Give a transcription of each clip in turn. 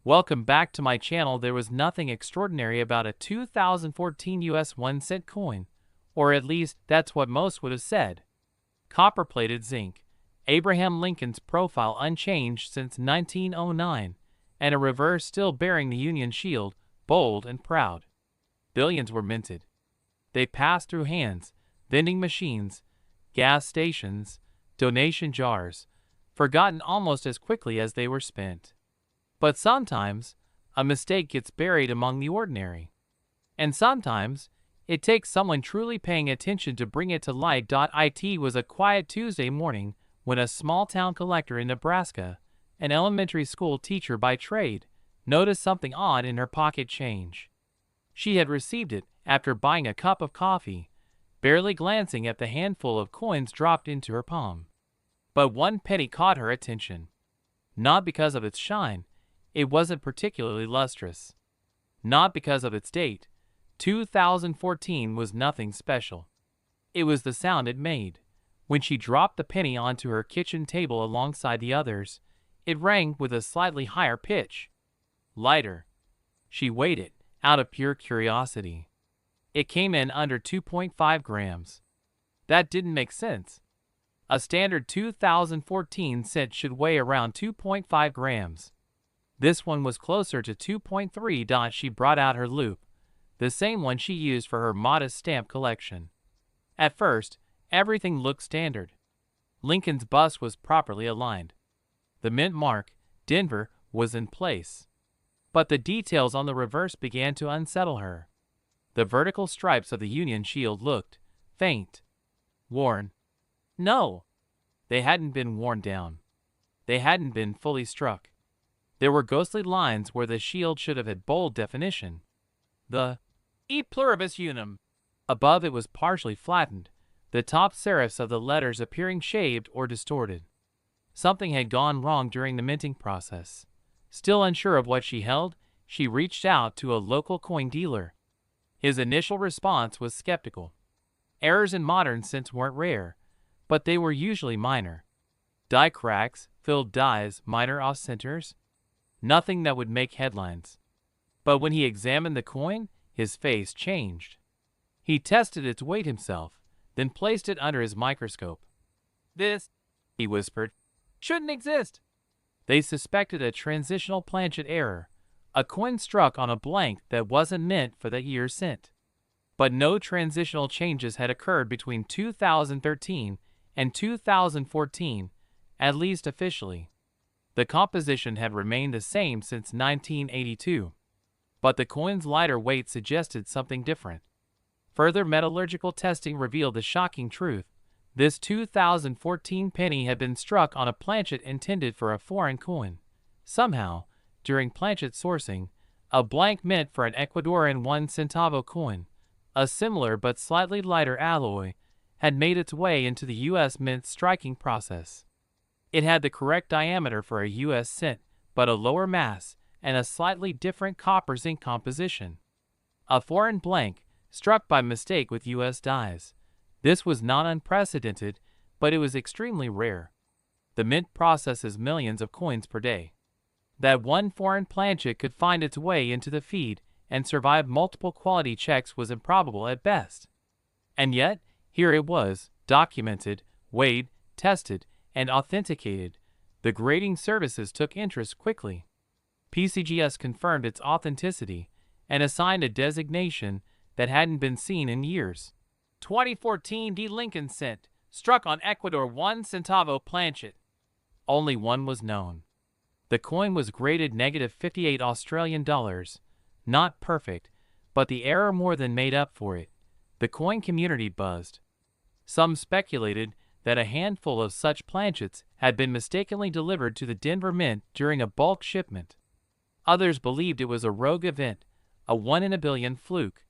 Welcome back to my channel. There was nothing extraordinary about a 2014 US 1-cent coin, or at least that's what most would have said. Copper-plated zinc, Abraham Lincoln's profile unchanged since 1909, and a reverse still bearing the Union shield, bold and proud. Billions were minted. They passed through hands, vending machines, gas stations, donation jars, forgotten almost as quickly as they were spent. But sometimes, a mistake gets buried among the ordinary. And sometimes, it takes someone truly paying attention to bring it to light. It was a quiet Tuesday morning when a small-town collector in Nebraska, an elementary school teacher by trade, noticed something odd in her pocket change. She had received it after buying a cup of coffee, barely glancing at the handful of coins dropped into her palm. But one penny caught her attention. Not because of its shine, it wasn't particularly lustrous. Not because of its date, 2014 was nothing special. It was the sound it made. When she dropped the penny onto her kitchen table alongside the others, it rang with a slightly higher pitch. Lighter. She weighed it, out of pure curiosity. It came in under 2.5 grams. That didn't make sense. A standard 2014 cent should weigh around 2.5 grams. This one was closer to 2.3. She brought out her loupe, the same one she used for her modest stamp collection. At first, everything looked standard. Lincoln's bust was properly aligned. The mint mark, Denver, was in place. But the details on the reverse began to unsettle her. The vertical stripes of the Union shield looked faint. Worn. No, they hadn't been worn down. They hadn't been fully struck. There were ghostly lines where the shield should have had bold definition. The E pluribus unum above it was partially flattened, the top serifs of the letters appearing shaved or distorted. Something had gone wrong during the minting process. Still unsure of what she held, she reached out to a local coin dealer. His initial response was skeptical. Errors in modern cents weren't rare, but they were usually minor. Die cracks, filled dies, minor off-centers. Nothing that would make headlines. But when he examined the coin, his face changed. He tested its weight himself, then placed it under his microscope. "This," he whispered, "shouldn't exist." They suspected a transitional planchet error, a coin struck on a blank that wasn't meant for the year cent. But no transitional changes had occurred between 2013 and 2014, at least officially. The composition had remained the same since 1982. But the coin's lighter weight suggested something different. Further metallurgical testing revealed the shocking truth. This 2014 penny had been struck on a planchet intended for a foreign coin. Somehow, during planchet sourcing, a blank meant for an Ecuadorian 1 centavo coin, a similar but slightly lighter alloy, had made its way into the U.S. mint striking process. It had the correct diameter for a U.S. cent, but a lower mass and a slightly different copper-zinc composition. A foreign blank, struck by mistake with U.S. dies. This was not unprecedented, but it was extremely rare. The mint processes millions of coins per day. That one foreign planchet could find its way into the feed and survive multiple quality checks was improbable at best. And yet, here it was, documented, weighed, tested, and authenticated. The grading services took interest quickly. PCGS confirmed its authenticity and assigned a designation that hadn't been seen in years. 2014 D. Lincoln cent, struck on Ecuador 1 centavo planchet. Only one was known. The coin was graded -58 Australian dollars. Not perfect, but the error more than made up for it. The coin community buzzed. Some speculated that a handful of such planchets had been mistakenly delivered to the Denver Mint during a bulk shipment. Others believed it was a rogue event, a one-in-a-billion fluke.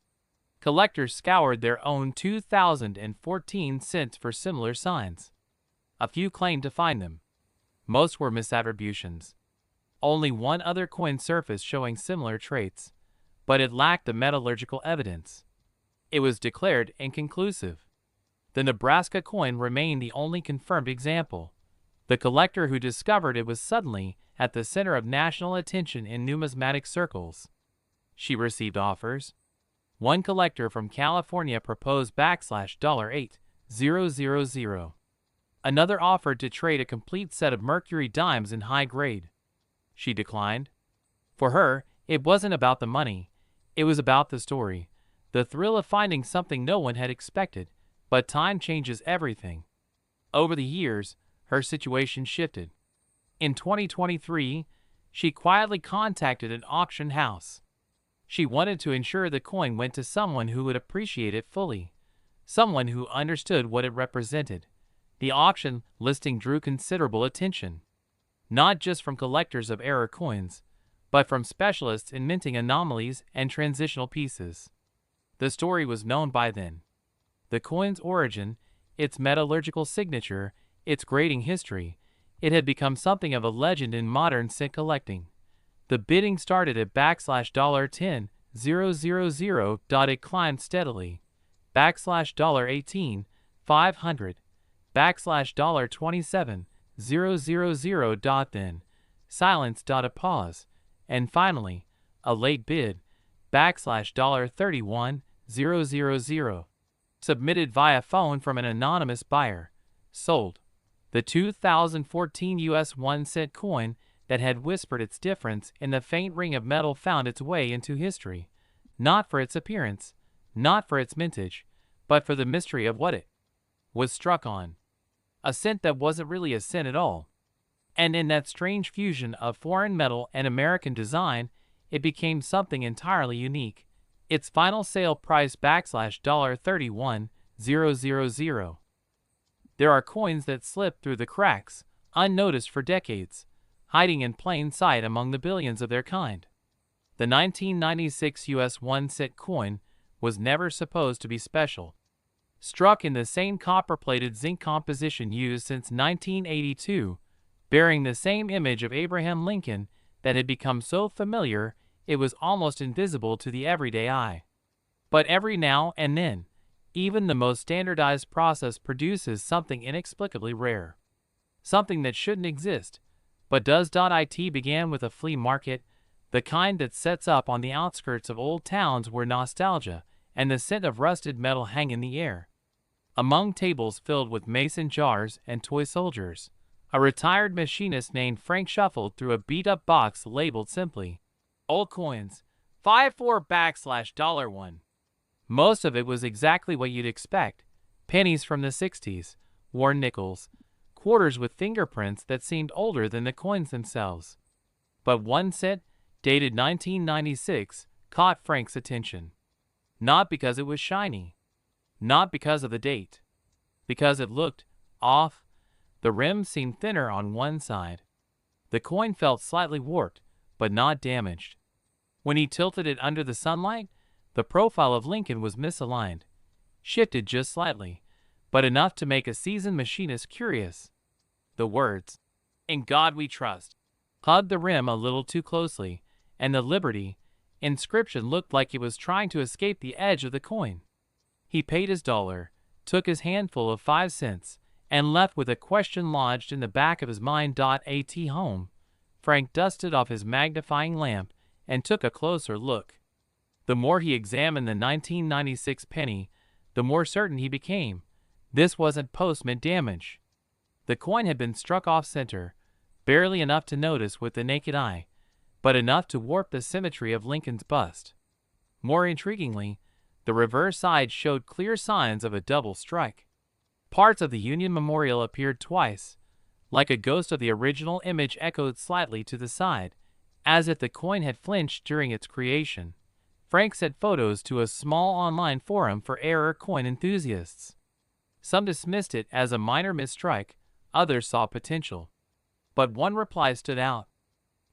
Collectors scoured their own 2014 cents for similar signs. A few claimed to find them. Most were misattributions. Only one other coin surfaced showing similar traits, but it lacked the metallurgical evidence. It was declared inconclusive. The Nebraska coin remained the only confirmed example. The collector who discovered it was suddenly at the center of national attention in numismatic circles. She received offers. One collector from California proposed $8,000. Another offered to trade a complete set of Mercury dimes in high grade. She declined. For her, it wasn't about the money. It was about the story, the thrill of finding something no one had expected. But time changes everything. Over the years, her situation shifted. In 2023, she quietly contacted an auction house. She wanted to ensure the coin went to someone who would appreciate it fully, someone who understood what it represented. The auction listing drew considerable attention, not just from collectors of error coins, but from specialists in minting anomalies and transitional pieces. The story was known by then. The coin's origin, its metallurgical signature, its grading history, it had become something of a legend in modern cent collecting. The bidding started at $10,000. It climbed steadily. $18,500. $27,000. Then silence. A pause. And finally, a late bid. $31,000. Submitted via phone from an anonymous buyer. Sold. The 2014 US 1-cent coin that had whispered its difference in the faint ring of metal found its way into history, not for its appearance, not for its mintage, but for the mystery of what it was struck on. A cent that wasn't really a cent at all. And in that strange fusion of foreign metal and American design, it became something entirely unique. Its final sale price $31,000. There are coins that slip through the cracks, unnoticed for decades, hiding in plain sight among the billions of their kind. The 1996 US 1-cent coin was never supposed to be special. Struck in the same copper-plated zinc composition used since 1982, bearing the same image of Abraham Lincoln that had become so familiar it was almost invisible to the everyday eye. But every now and then, even the most standardized process produces something inexplicably rare. Something that shouldn't exist, but does. It began with a flea market, the kind that sets up on the outskirts of old towns where nostalgia and the scent of rusted metal hang in the air. Among tables filled with mason jars and toy soldiers, a retired machinist named Frank shuffled through a beat-up box labeled simply, Old Coins, 54$1. Most of it was exactly what you'd expect. Pennies from the 60s, worn nickels, quarters with fingerprints that seemed older than the coins themselves. But one cent, dated 1996, caught Frank's attention. Not because it was shiny. Not because of the date. Because it looked off. The rim seemed thinner on one side. The coin felt slightly warped, but not damaged. When he tilted it under the sunlight, the profile of Lincoln was misaligned, shifted just slightly, but enough to make a seasoned machinist curious. The words, "In God We Trust," hugged the rim a little too closely, and the Liberty inscription looked like it was trying to escape the edge of the coin. He paid his dollar, took his handful of 5 cents, and left with a question lodged in the back of his mind. At home, Frank dusted off his magnifying lamp and took a closer look. The more he examined the 1996 penny, the more certain he became. This wasn't post-mint damage. The coin had been struck off-center, barely enough to notice with the naked eye, but enough to warp the symmetry of Lincoln's bust. More intriguingly, the reverse side showed clear signs of a double strike. Parts of the Union Memorial appeared twice, like a ghost of the original image echoed slightly to the side, as if the coin had flinched during its creation. Frank sent photos to a small online forum for error coin enthusiasts. Some dismissed it as a minor misstrike, others saw potential. But one reply stood out.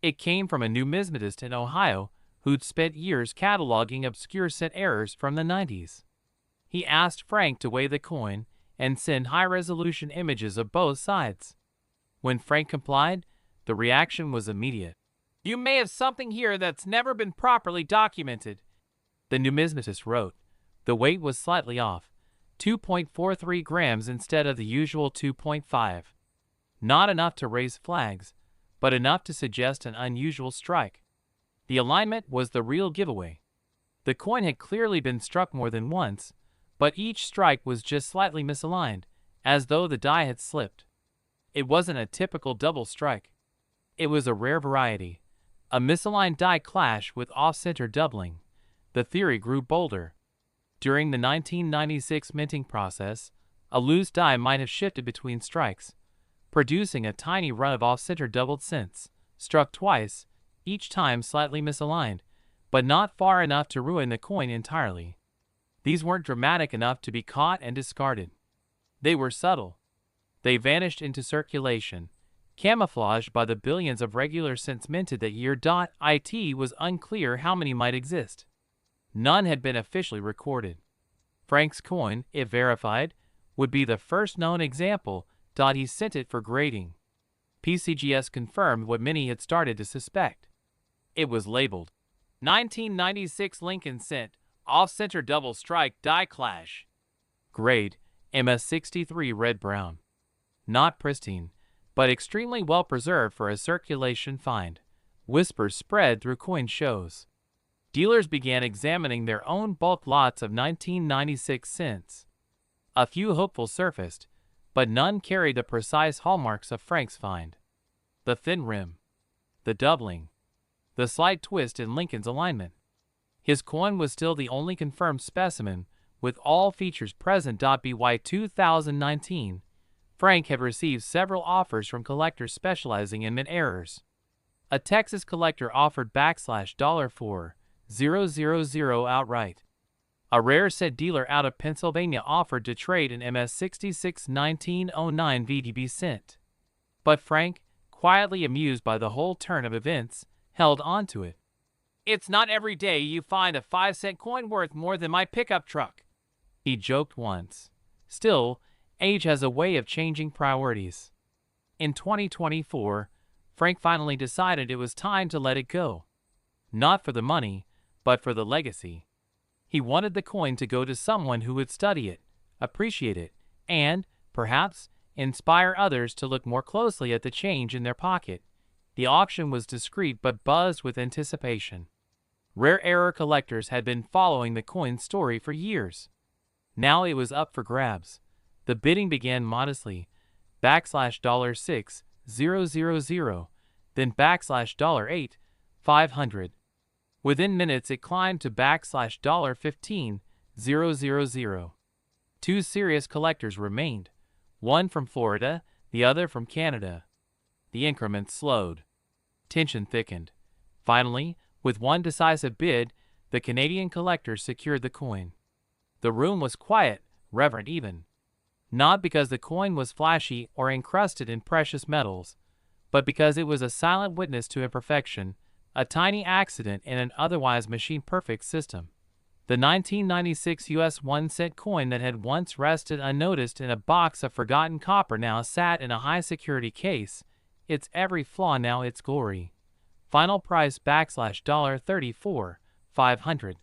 It came from a numismatist in Ohio who'd spent years cataloging obscure cent errors from the 90s. He asked Frank to weigh the coin and send high-resolution images of both sides. When Frank complied, the reaction was immediate. "You may have something here that's never been properly documented," the numismatist wrote. The weight was slightly off, 2.43 grams instead of the usual 2.5. Not enough to raise flags, but enough to suggest an unusual strike. The alignment was the real giveaway. The coin had clearly been struck more than once, but each strike was just slightly misaligned, as though the die had slipped. It wasn't a typical double strike. It was a rare variety, a misaligned die clash with off-center doubling. The theory grew bolder. During the 1996 minting process, a loose die might have shifted between strikes, producing a tiny run of off-center doubled cents, struck twice, each time slightly misaligned, but not far enough to ruin the coin entirely. These weren't dramatic enough to be caught and discarded. They were subtle. They vanished into circulation, camouflaged by the billions of regular cents minted that year. It was unclear how many might exist. None had been officially recorded. Frank's coin, if verified, would be the first known example. He sent it for grading. PCGS confirmed what many had started to suspect. It was labeled 1996 Lincoln Cent Off-Center Double Strike Die Clash. Grade MS63 red-brown. Not pristine, but extremely well preserved for a circulation find. Whispers spread through coin shows. Dealers began examining their own bulk lots of 1996 cents. A few hopefuls surfaced, but none carried the precise hallmarks of Frank's find. The thin rim, the doubling, the slight twist in Lincoln's alignment. His coin was still the only confirmed specimen, with all features present. By 2019, Frank had received several offers from collectors specializing in mint errors. A Texas collector offered $4,000 outright. A rare set dealer out of Pennsylvania offered to trade an MS66 1909 VDB cent. But Frank, quietly amused by the whole turn of events, held on to it. "It's not every day you find a 5-cent coin worth more than my pickup truck," he joked once. Still, age has a way of changing priorities. In 2024, Frank finally decided it was time to let it go. Not for the money, but for the legacy. He wanted the coin to go to someone who would study it, appreciate it, and, perhaps, inspire others to look more closely at the change in their pocket. The auction was discreet but buzzed with anticipation. Rare error collectors had been following the coin's story for years. Now it was up for grabs. The bidding began modestly, $6,000, then $8,500. Within minutes it climbed to $15,000. Two serious collectors remained, one from Florida, the other from Canada. The increments slowed. Tension thickened. Finally, with one decisive bid, the Canadian collector secured the coin. The room was quiet, reverent even. Not because the coin was flashy or encrusted in precious metals, but because it was a silent witness to imperfection, a tiny accident in an otherwise machine-perfect system. The 1996 US 1-cent coin that had once rested unnoticed in a box of forgotten copper now sat in a high-security case, its every flaw now its glory. Final price $34,500.